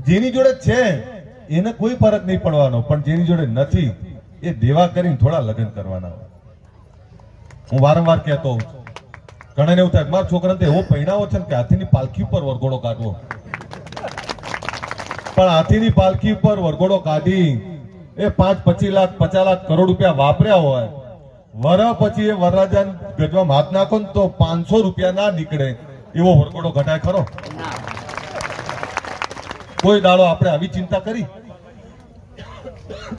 જેની જોડે છે એને કોઈ ફરક નહીં પડવાનો, પણ જેની જોડે નથી એ દેવા કરીને થોડા લગ્ન કરવાના હોય. હું વારંવાર કહેતો હોઉં છું, ઘણાને એવું થાય મારા છોકરાને એવો પૈણાવો છે ને કે હાથીની પાલખી ઉપર વરઘોડો કાઢવો, પણ હાથીની પાલખી ઉપર વરઘોડો કાઢી એ 5-25 લાખ 50 લાખ કરોડ રૂપિયા વાપર્યા હોય, વર પછી એ વરરાજા ગજવામાં હાથ નાખો ને તો 500 રૂપિયા ના નીકળે એવો વરઘોડો ઘટાય ખરો? કોઈ દાડો આપણે આવી ચિંતા કરી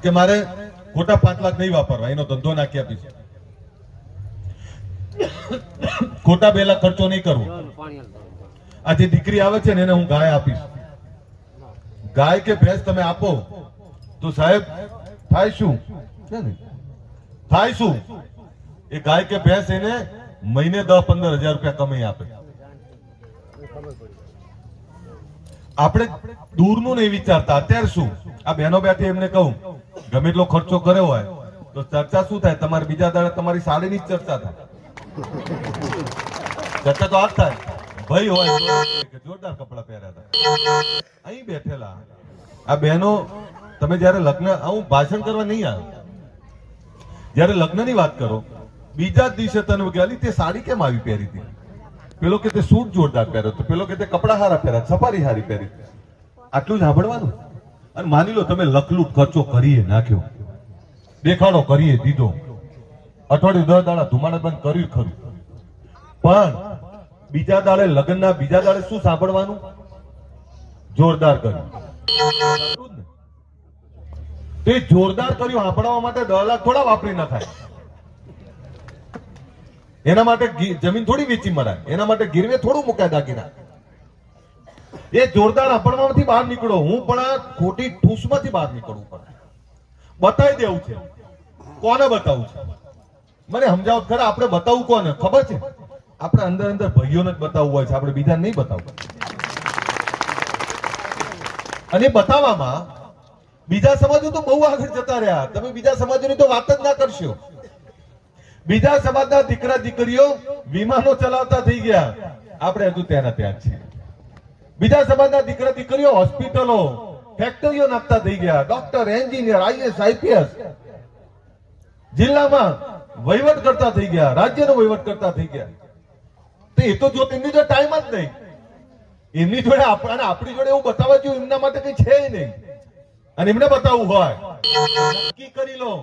કે મારે ખોટા 5 લાખ નહીં વાપરવા, એનો ધંધો નાખી આપીશ, ખોટા 2 લાખ ખર્ચો નહીં કરવો. આ જે દીકરી આવે છે ને એને હું ગાય આપીશ, ગાય કે ભેંસ તમે આપો તો સાહેબ થાય શું? થાય શું? એ ગાય કે ભેંસ એને મહિને 10-15 હજાર રૂપિયા કમાઈ આપે. આપણે દૂરનું નહીં વિચારતા. અત્યારે શું આ બહેનો બેઠી એમને કહું ગમે એટલો ખર્ચો કર્યો હોય તો ચર્ચા શું થાય? તમારે બીજા દાડે તમારી સાડીની જ ચર્ચા થાય. ચર્ચા તો આ જ થાય, ભાઈ હોય જોરદાર કપડા પહેર્યા હતા. અહીં બેઠેલા આ બહેનો, તમે જયારે લગ્ન, હું ભાષણ કરવા નહીં આવ્યો, જયારે લગ્નની વાત કરો બીજા જ દિવસે તને કે તે સાડી કેમ આવી પહેરી હતી, પેલો કે તે સૂટ જોરદાર પહેર્યો હતો, પેલો કે તે કપડા હારા પહેર્યા, સફારી હારી પહેરી. આટલું જ સાંભળવાનું. અને માની લો તમે લખલૂટ ખર્ચો કરીએ નાખ્યો, દેખાડો કરીએ દીધો, અઠવાડિયું 10 દાડા ધુમાડા બંધ કર્યું ખરું, પણ બીજા દાડે લગ્નના બીજા દાડે શું સાંભળવાનું? જોરદાર કર્યું. તે જોરદાર કર્યું સાંભળવા માટે 10 લાખ થોડા વાપરી નખાય. એના માટે જમીન થોડી વેચી મરાય, એના માટે ગીરવે થોડું મુકાય દાગીના. એ જોરદાર સાંભળવામાંથી બહાર નીકળો. હું પણ આ ખોટી ઠૂસમાંથી બહાર નીકળવું પડે. બતાવી દેવું છે. કોને બતાવવું છે? મને સમજાવો ખરા. આપણે બતાવવું કોને ખબર છે? આપણે અંદર અંદર ભાઈઓને જ બતાવવું હોય છે, આપણે બીજાને નહીં બતાવવું. અને બતાવવામાં બીજા સમાજો તો બહુ આગળ જતા રહ્યા. તમે બીજા સમાજોની તો વાત જ ના કરશો. બીજા સમાજના દીકરા દીકરીઓ વિમાનો ચલાવતા થઈ ગયા, આપણે હજુ ત્યાં ત્યાં જ છીએ. બીજા સમાજના દીકરા દીકરીઓ હોસ્પિટલો ફેક્ટરીઓ નાખતા થઈ ગયા, ડોક્ટર, એન્જિનિયર, આઈએસ, આઈપીએસ જિલ્લામાં વહીવટ કરતા થઈ ગયા, રાજ્યનો વહીવટ કરતા થઈ ગયા. તો એ તો જો તેમની જોડે ટાઈમ જ નહીં, એમની જોડે આપણી જોડે એવું બતાવવા જોઈએ એમના માટે કઈ છે નહીં, અને એમને બતાવવું હોય નક્કી કરી લો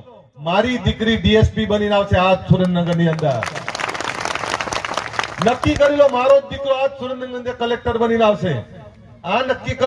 મારી દીકરી ડીએસપી બનીને આવશે આજ સુરેન્દ્રનગર ની અંદર. નક્કી કરી લો મારો દીકરો આજ સુરેન્દ્રનગર કલેક્ટર બનીને આવશે. આ નક્કી